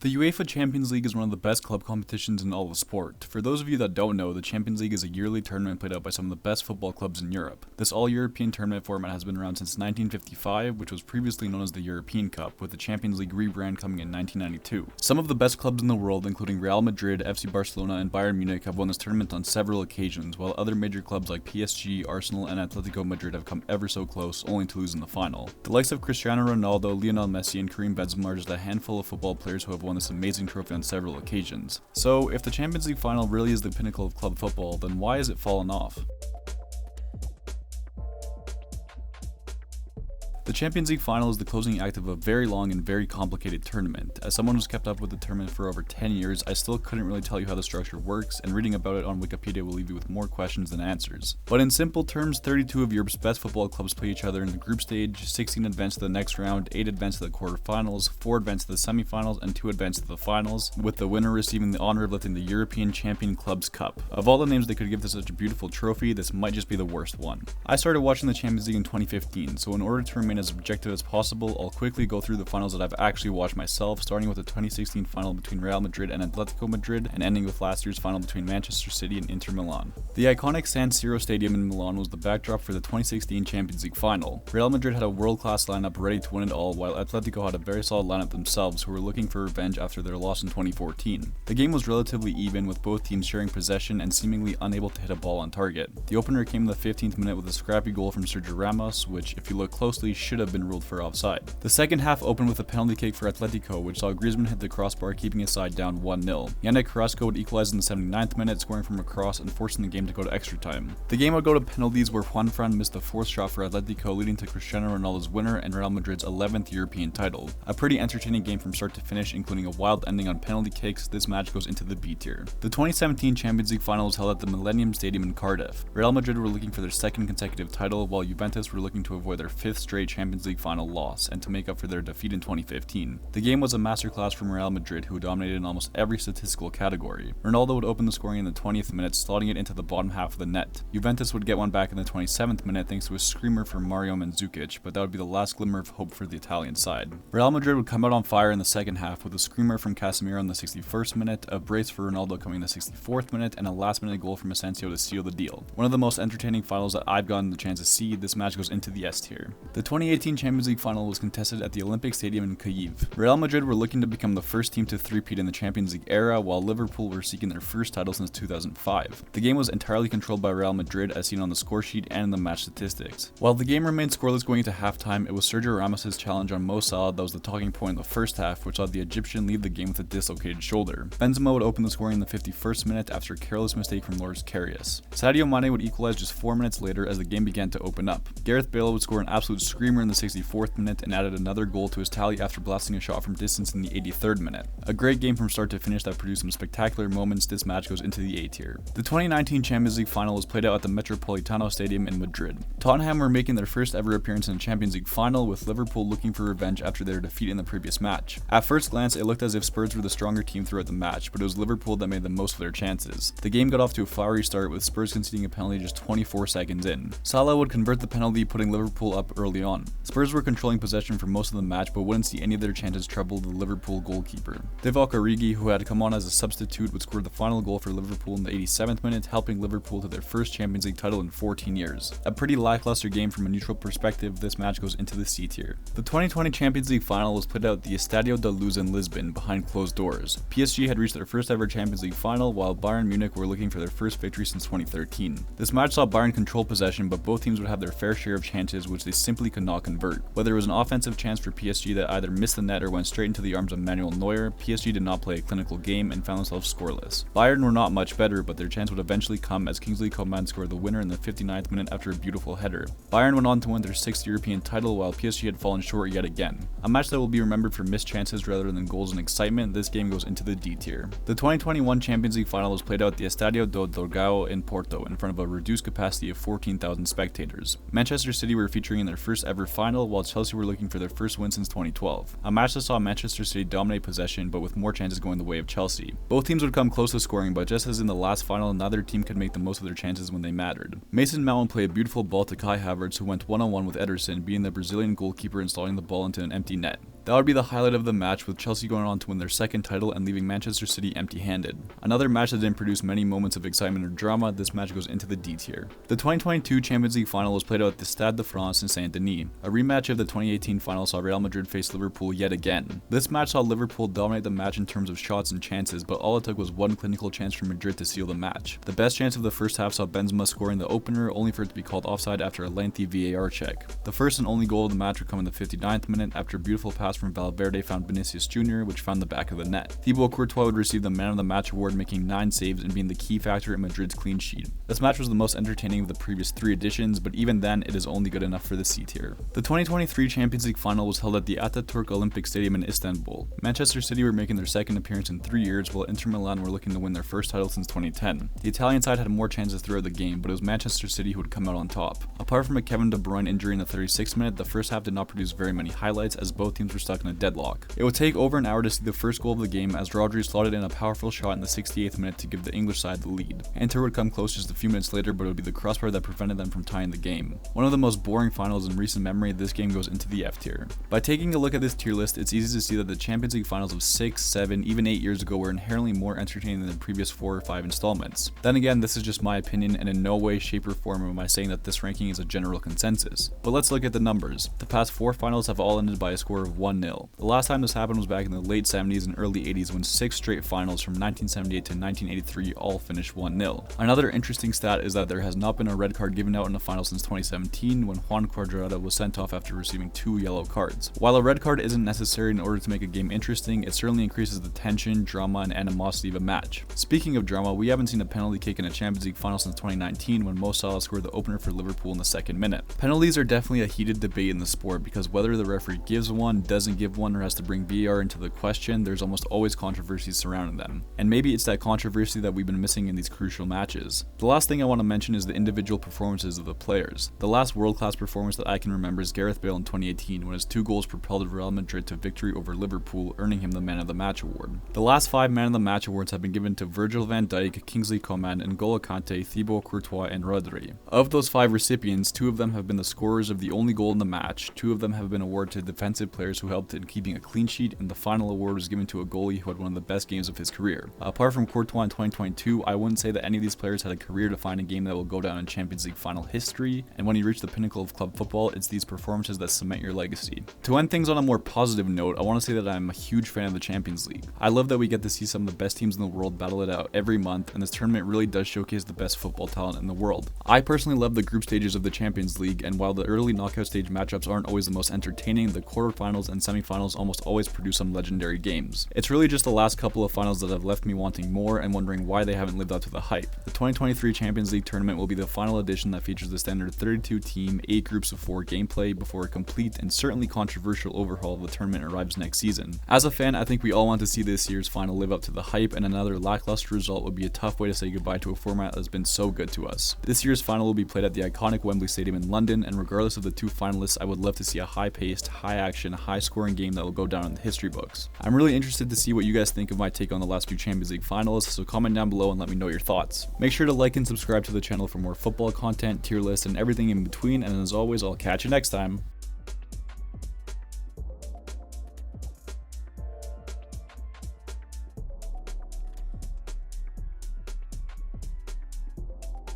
The UEFA Champions League is one of the best club competitions in all of sport. For those of you that don't know, the Champions League is a yearly tournament played out by some of the best football clubs in Europe. This all-European tournament format has been around since 1955, which was previously known as the European Cup, with the Champions League rebrand coming in 1992. Some of the best clubs in the world, including Real Madrid, FC Barcelona, and Bayern Munich, have won this tournament on several occasions, while other major clubs like PSG, Arsenal, and Atletico Madrid have come ever so close, only to lose in the final. The likes of Cristiano Ronaldo, Lionel Messi, and Karim Benzema are just a handful of football players who have won this amazing trophy on several occasions. So, if the Champions League final really is the pinnacle of club football, then why has it fallen off? The Champions League final is the closing act of a very long and very complicated tournament. As someone who's kept up with the tournament for over 10 years, I still couldn't really tell you how the structure works, and reading about it on Wikipedia will leave you with more questions than answers. But in simple terms, 32 of Europe's best football clubs play each other in the group stage, 16 advance to the next round, 8 advance to the quarterfinals, 4 advance to the semifinals, and 2 advance to the finals, with the winner receiving the honor of lifting the European Champion Clubs Cup. Of all the names they could give to such a beautiful trophy, this might just be the worst one. I started watching the Champions League in 2015, so in order to remain as objective as possible, I'll quickly go through the finals that I've actually watched myself, starting with the 2016 final between Real Madrid and Atletico Madrid, and ending with last year's final between Manchester City and Inter Milan. The iconic San Siro Stadium in Milan was the backdrop for the 2016 Champions League final. Real Madrid had a world-class lineup ready to win it all, while Atletico had a very solid lineup themselves who were looking for revenge after their loss in 2014. The game was relatively even, with both teams sharing possession and seemingly unable to hit a ball on target. The opener came in the 15th minute with a scrappy goal from Sergio Ramos, which, if you look closely, should have been ruled for offside. The second half opened with a penalty kick for Atletico, which saw Griezmann hit the crossbar, keeping his side down 1-0. Yannick Carrasco would equalize in the 79th minute, scoring from a cross and forcing the game to go to extra time. The game would go to penalties, where Juanfran missed the fourth shot for Atletico, leading to Cristiano Ronaldo's winner and Real Madrid's 11th European title. A pretty entertaining game from start to finish, including a wild ending on penalty kicks. This match goes into the B tier. The 2017 Champions League final was held at the Millennium Stadium in Cardiff. Real Madrid were looking for their second consecutive title, while Juventus were looking to avoid their 5th straight Champions League final loss, and to make up for their defeat in 2015. The game was a masterclass from Real Madrid, who dominated in almost every statistical category. Ronaldo would open the scoring in the 20th minute, slotting it into the bottom half of the net. Juventus would get one back in the 27th minute thanks to a screamer from Mario Mandzukic, but that would be the last glimmer of hope for the Italian side. Real Madrid would come out on fire in the second half with a screamer from Casemiro in the 61st minute, a brace for Ronaldo coming in the 64th minute, and a last-minute goal from Asensio to seal the deal. One of the most entertaining finals that I've gotten the chance to see. This match goes into the S tier. The 2018 Champions League final was contested at the Olympic Stadium in Kyiv. Real Madrid were looking to become the first team to three-peat in the Champions League era, while Liverpool were seeking their first title since 2005. The game was entirely controlled by Real Madrid, as seen on the score sheet and in the match statistics. While the game remained scoreless going into halftime, it was Sergio Ramos' challenge on Mo Salah that was the talking point in the first half, which saw the Egyptian leave the game with a dislocated shoulder. Benzema would open the scoring in the 51st minute after a careless mistake from Loris Karius. Sadio Mane would equalize just 4 minutes later as the game began to open up. Gareth Bale would score an absolute screamer in the 64th minute and added another goal to his tally after blasting a shot from distance in the 83rd minute. A great game from start to finish that produced some spectacular moments. This match goes into the A tier. The 2019 Champions League final was played out at the Metropolitano Stadium in Madrid. Tottenham were making their first ever appearance in a Champions League final, with Liverpool looking for revenge after their defeat in the previous match. At first glance, it looked as if Spurs were the stronger team throughout the match, but it was Liverpool that made the most of their chances. The game got off to a flowery start, with Spurs conceding a penalty just 24 seconds in. Salah would convert the penalty, putting Liverpool up early on. Spurs were controlling possession for most of the match, but wouldn't see any of their chances trouble the Liverpool goalkeeper. Divock Origi, who had come on as a substitute, would score the final goal for Liverpool in the 87th minute, helping Liverpool to their first Champions League title in 14 years. A pretty lackluster game from a neutral perspective. This match goes into the C tier. The 2020 Champions League final was played out at the Estadio da Luz in Lisbon, behind closed doors. PSG had reached their first ever Champions League final, while Bayern Munich were looking for their first victory since 2013. This match saw Bayern control possession, but both teams would have their fair share of chances, which they simply could not convert. Whether it was an offensive chance for PSG that either missed the net or went straight into the arms of Manuel Neuer, PSG did not play a clinical game and found themselves scoreless. Bayern were not much better, but their chance would eventually come as Kingsley Coman scored the winner in the 59th minute after a beautiful header. Bayern went on to win their 6th European title, while PSG had fallen short yet again. A match that will be remembered for missed chances rather than goals and excitement. This game goes into the D tier. The 2021 Champions League final was played out at the Estadio do Dragão in Porto, in front of a reduced capacity of 14,000 spectators. Manchester City were featuring in their first ever final, while Chelsea were looking for their first win since 2012. A match that saw Manchester City dominate possession, but with more chances going the way of Chelsea. Both teams would come close to scoring, but just as in the last final, neither team could make the most of their chances when they mattered. Mason Mount played a beautiful ball to Kai Havertz, who went one-on-one with Ederson, beating the Brazilian goalkeeper and slotting the ball into an empty net. That would be the highlight of the match, with Chelsea going on to win their second title and leaving Manchester City empty-handed. Another match that didn't produce many moments of excitement or drama, this match goes into the D tier. The 2022 Champions League final was played out at the Stade de France in Saint-Denis. A rematch of the 2018 final saw Real Madrid face Liverpool yet again. This match saw Liverpool dominate the match in terms of shots and chances, but all it took was one clinical chance from Madrid to seal the match. The best chance of the first half saw Benzema scoring the opener, only for it to be called offside after a lengthy VAR check. The first and only goal of the match would come in the 59th minute after a beautiful pass from Valverde found Vinicius Jr., which found the back of the net. Thibaut Courtois would receive the Man of the Match award, making 9 saves and being the key factor in Madrid's clean sheet. This match was the most entertaining of the previous 3 editions, but even then, it is only good enough for the C tier. The 2023 Champions League final was held at the Ataturk Olympic Stadium in Istanbul. Manchester City were making their second appearance in 3 years, while Inter Milan were looking to win their first title since 2010. The Italian side had more chances throughout the game, but it was Manchester City who would come out on top. Apart from a Kevin De Bruyne injury in the 36th minute, the first half did not produce very many highlights, as both teams were stuck in a deadlock. It would take over an hour to see the first goal of the game, as Rodri slotted in a powerful shot in the 68th minute to give the English side the lead. Inter would come close just a few minutes later, but it would be the crossbar that prevented them from tying the game. One of the most boring finals in recent memory, this game goes into the F tier. By taking a look at this tier list, it's easy to see that the Champions League finals of 6, 7, even 8 years ago were inherently more entertaining than the previous 4 or 5 installments. Then again, this is just my opinion, and in no way, shape, or form am I saying that this ranking is a general consensus. But let's look at the numbers. The past 4 finals have all ended by a score of 1-0. The last time this happened was back in the late 70s and early 80s, when 6 straight finals from 1978 to 1983 all finished 1-0. Another interesting stat is that there has not been a red card given out in a final since 2017, when Juan Cuadrado was sent off after receiving 2 yellow cards. While a red card isn't necessary in order to make a game interesting, it certainly increases the tension, drama, and animosity of a match. Speaking of drama, we haven't seen a penalty kick in a Champions League final since 2019, when Mo Salah scored the opener for Liverpool in the 2nd minute. Penalties are definitely a heated debate in the sport, because whether the referee gives one, doesn't give one, or has to bring VAR into the question, there's almost always controversy surrounding them. And maybe it's that controversy that we've been missing in these crucial matches. The last thing I want to mention is the individual performances of the players. The last world-class performance that I can remember is Gareth Bale in 2018, when his 2 goals propelled Real Madrid to victory over Liverpool, earning him the Man of the Match award. The last 5 Man of the Match awards have been given to Virgil van Dijk, Kingsley Coman, N'Golo Kante, Thibaut Courtois, and Rodri. Of those 5 recipients, 2 of them have been the scorers of the only goal in the match, 2 of them have been awarded to defensive players who helped in keeping a clean sheet, and the final award was given to a goalie who had one of the best games of his career. Apart from Courtois in 2022, I wouldn't say that any of these players had a career-defining game that will go down in Champions League final history, and when you reach the pinnacle of club football, it's these performances that cement your legacy. To end things on a more positive note, I want to say that I'm a huge fan of the Champions League. I love that we get to see some of the best teams in the world battle it out every month, and this tournament really does showcase the best football talent in the world. I personally love the group stages of the Champions League, and while the early knockout stage matchups aren't always the most entertaining, the quarterfinals and semifinals almost always produce some legendary games. It's really just the last couple of finals that have left me wanting more and wondering why they haven't lived up to the hype. The 2023 Champions League tournament will be the final edition that features the standard 32-team, 8 groups of 4 gameplay before a complete and certainly controversial overhaul of the tournament arrives next season. As a fan, I think we all want to see this year's final live up to the hype, and another lackluster result would be a tough way to say goodbye to a format that's been so good to us. This year's final will be played at the iconic Wembley Stadium in London, and regardless of the 2 finalists, I would love to see a high-paced, high-action, high-scoring game that will go down in the history books. I'm really interested to see what you guys think of my take on the last few Champions League finals, so comment down below and let me know your thoughts. Make sure to like and subscribe to the channel for more football content, tier lists, and everything in between, and as always, I'll catch you next time.